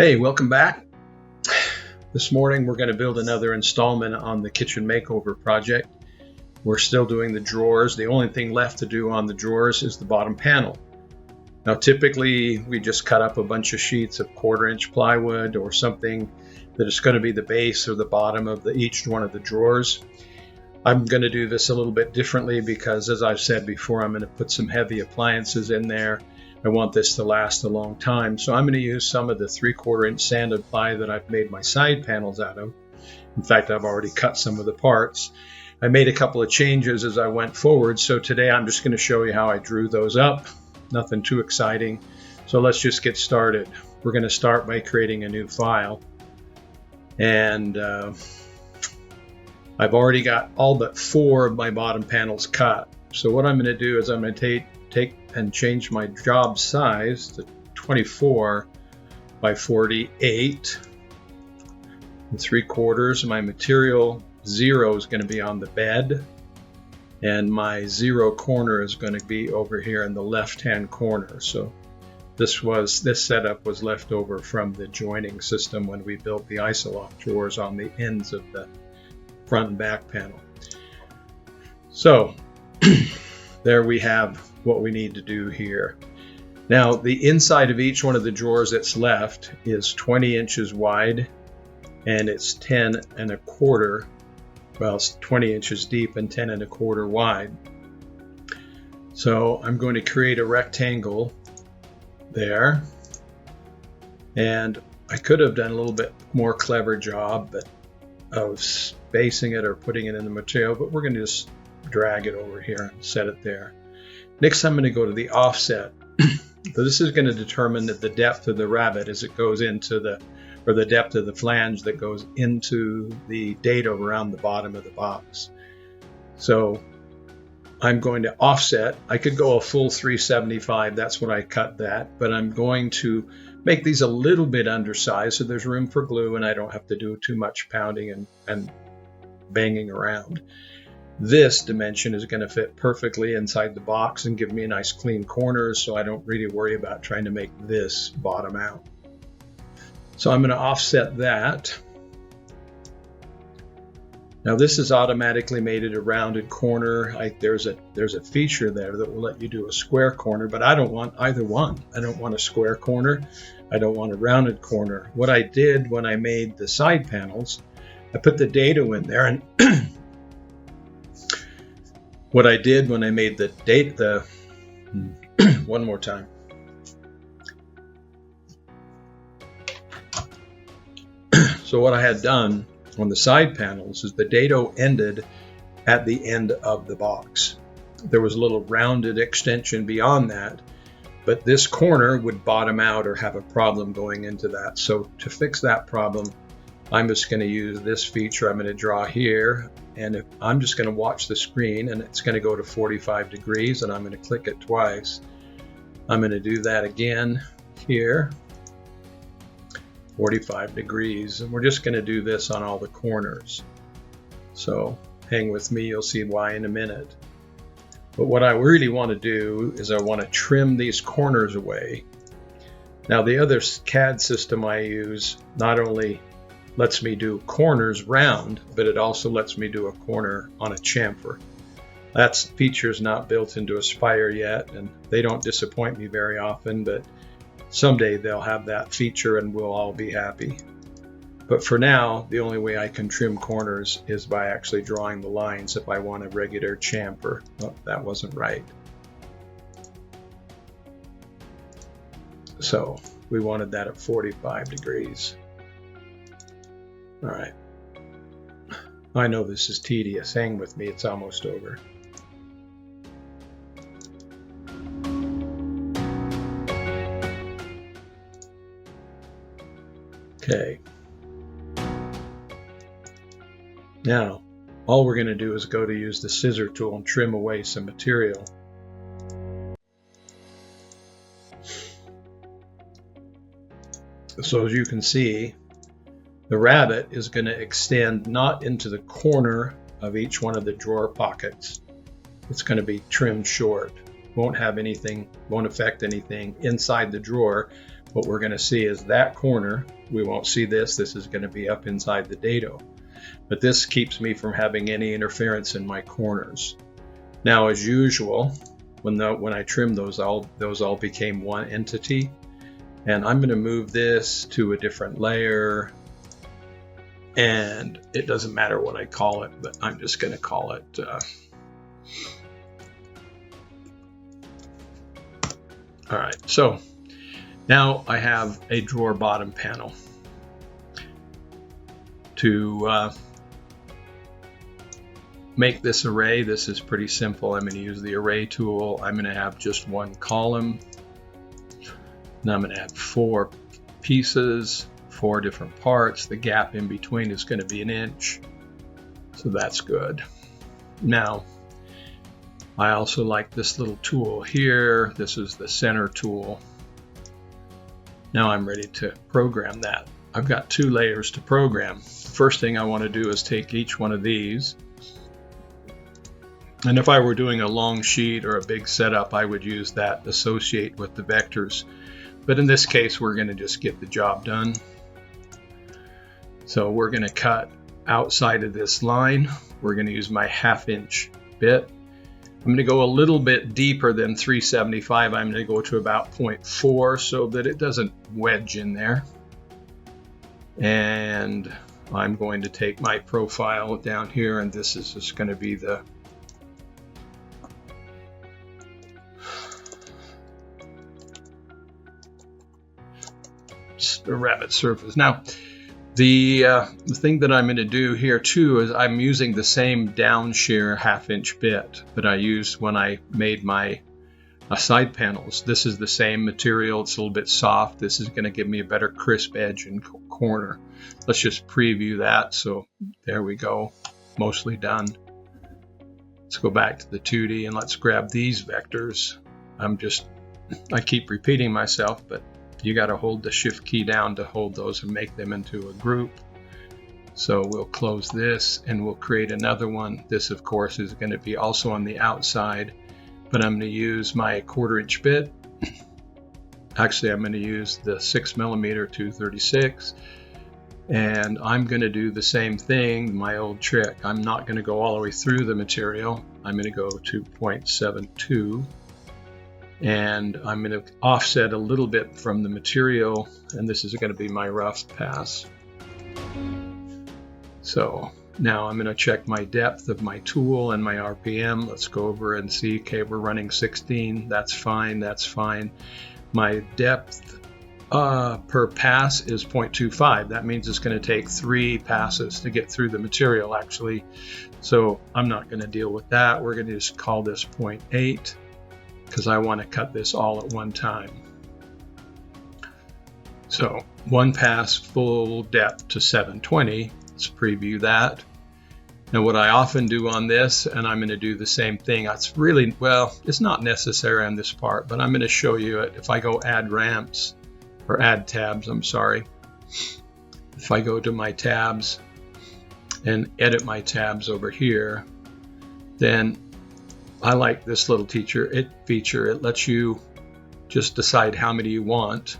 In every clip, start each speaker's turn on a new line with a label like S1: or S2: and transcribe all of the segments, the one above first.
S1: Hey, welcome back. This morning we're going to build another installment on the kitchen makeover project. We're still doing the drawers. The only thing left to do on the drawers is the bottom panel. Now typically we just cut up a bunch of sheets of 1/4-inch plywood or something that is going to be the base or the bottom of each one of the drawers. I'm going to do this a little bit differently because, as I've said before, I'm going to put some heavy appliances in there. I want this to last a long time, so I'm going to use some of the 3/4-inch sanded ply that I've made my side panels out of. In fact, I've already cut some of the parts. I made a couple of changes as I went forward, so today I'm just going to show you how I drew those up. Nothing too exciting, so let's just get started. We're going to start by creating a new file, and I've already got all but 4 of my bottom panels cut. So what I'm going to do is I'm going to take and change my job size to 24 by 48 and 3/4. My material 0 is going to be on the bed, and my 0 corner is going to be over here in the left-hand corner. So this setup was left over from the joining system when we built the Isoloc drawers on the ends of the front and back panel. So there we have what we need to do here. Now the inside of each one of the drawers that's left is 20 inches wide, and it's 10 1/4. Well, it's 20 inches deep and 10 1/4 wide. So I'm going to create a rectangle there, and I could have done a little bit more clever job of spacing it or putting it in the material, but we're going to just drag it over here and set it there. Next, I'm going to go to the offset. So this is going to determine the depth of the rabbet as it goes into the depth of the flange that goes into the dado around the bottom of the box. So I'm going to offset. I could go a full 375. That's what I cut that, but I'm going to make these a little bit undersized so there's room for glue and I don't have to do too much pounding and banging around. This dimension is going to fit perfectly inside the box and give me a nice clean corners, so I don't really worry about trying to make this bottom out. So I'm going to offset that. Now this is automatically made it a rounded corner. There's a feature there that will let you do a square corner, but I don't want either one. I don't want a square corner. I don't want a rounded corner. What I did when I made the side panels, I put the dado in there, and what I did when I made one more time. So what I had done on the side panels is the dado ended at the end of the box. There was a little rounded extension beyond that, but this corner would bottom out or have a problem going into that. So to fix that problem, I'm just going to use this feature. I'm going to draw here, and I'm just going to watch the screen, and it's going to go to 45 degrees, and I'm going to click it twice. I'm going to do that again here, 45 degrees, and we're just going to do this on all the corners. So hang with me, you'll see why in a minute. But what I really want to do is I want to trim these corners away. Now the other CAD system I use not only lets me do corners round, but it also lets me do a corner on a chamfer. That feature's not built into Aspire yet, and they don't disappoint me very often, but someday they'll have that feature and we'll all be happy. But for now, the only way I can trim corners is by actually drawing the lines if I want a regular chamfer. Oh, that wasn't right. So we wanted that at 45 degrees. All right. I know this is tedious. Hang with me, it's almost over. Okay. Now, all we're going to do is go to use the scissor tool and trim away some material. So as you can see, the rabbet is going to extend not into the corner of each one of the drawer pockets. It's going to be trimmed short. Won't affect anything inside the drawer, what we're going to see is that corner. We won't see this. This is going to be up inside the dado. But this keeps me from having any interference in my corners. Now, as usual, when I trimmed those all became one entity. And I'm going to move this to a different layer. And it doesn't matter what I call it, but I'm just going to call it all right, so now I have a drawer bottom panel. To make this array, this is pretty simple. I'm going to use the array tool. I'm going to have just one column. Now I'm going to have 4 pieces, 4 different parts. The gap in between is going to be 1 inch. So that's good. Now, I also like this little tool here. This is the center tool. Now I'm ready to program that. I've got 2 layers to program. The first thing I want to do is take each one of these. And if I were doing a long sheet or a big setup, I would use that associate with the vectors. But in this case, we're going to just get the job done. So we're going to cut outside of this line. We're going to use my 1/2 inch bit. I'm going to go a little bit deeper than 375. I'm going to go to about 0.4 so that it doesn't wedge in there. And I'm going to take my profile down here, and this is just going to be the rabbit surface. Now, the thing that I'm going to do here too is I'm using the same down shear 1/2 inch bit that I used when I made my side panels. This is the same material. It's a little bit soft. This is going to give me a better crisp edge and corner. Let's just preview that. So there we go, mostly done. Let's go back to the 2D and let's grab these vectors. I keep repeating myself, but you got to hold the shift key down to hold those and make them into a group. So we'll close this and we'll create another one. This of course is going to be also on the outside, but I'm going to use my 1/4 inch bit. Actually, I'm going to use the 6mm 236, and I'm going to do the same thing, my old trick. I'm not going to go all the way through the material. I'm going to go to 0.72. And I'm going to offset a little bit from the material, and this is going to be my rough pass. So now I'm going to check my depth of my tool and my RPM. Let's go over and see. Okay, we're running 16. That's fine. That's fine. My depth per pass is 0.25. That means it's going to take 3 passes to get through the material, actually. So I'm not going to deal with that. We're going to just call this 0.8. because I want to cut this all at one time. So 1 pass, full depth to 720. Let's preview that. Now what I often do on this, and I'm going to do the same thing, it's really, well, it's not necessary on this part, but I'm going to show you it. If I go add ramps, or add tabs, I'm sorry. If I go to my tabs and edit my tabs over here, then I like this little feature. It lets you just decide how many you want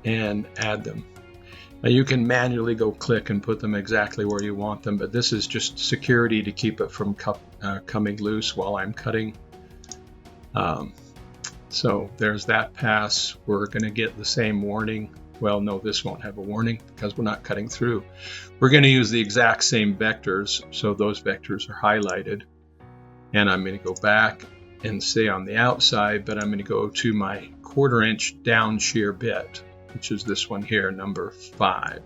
S1: and add them. Now you can manually go click and put them exactly where you want them, but this is just security to keep it from coming loose while I'm cutting. So there's that pass. We're going to get the same warning. Well, no, this won't have a warning because we're not cutting through. We're going to use the exact same vectors, so those vectors are highlighted. And I'm going to go back and stay on the outside, but I'm going to go to my 1/4 inch down shear bit, which is this one here, number 5.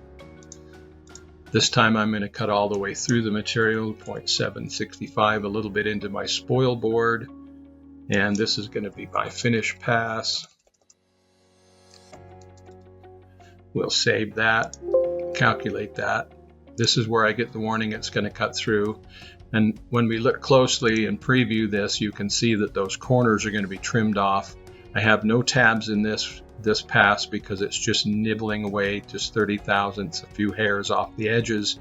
S1: This time I'm going to cut all the way through the material, 0.765, a little bit into my spoil board. And this is going to be my finish pass. We'll save that, calculate that. This is where I get the warning it's going to cut through. And when we look closely and preview this, you can see that those corners are going to be trimmed off. I have no tabs in this pass because it's just nibbling away just 30 thousandths, a few hairs off the edges,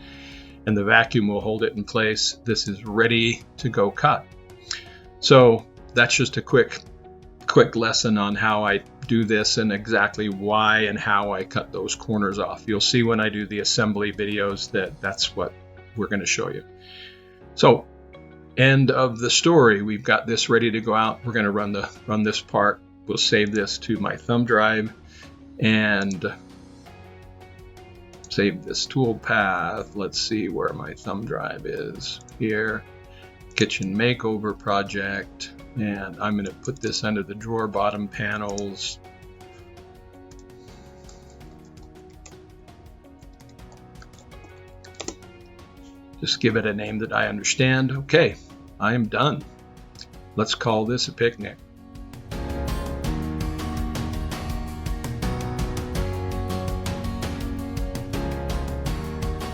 S1: and the vacuum will hold it in place. This is ready to go cut. So that's just a quick quick lesson on how I do this and exactly why and how I cut those corners off. You'll see when I do the assembly videos that that's what we're going to show you. So, end of the story. We've got this ready to go out. We're going to run this part. We'll save this to my thumb drive and save this tool path. Let's see where my thumb drive is. Here, kitchen makeover project. And I'm going to put this under the drawer bottom panels. Just give it a name that I understand. Okay, I am done. Let's call this a picnic.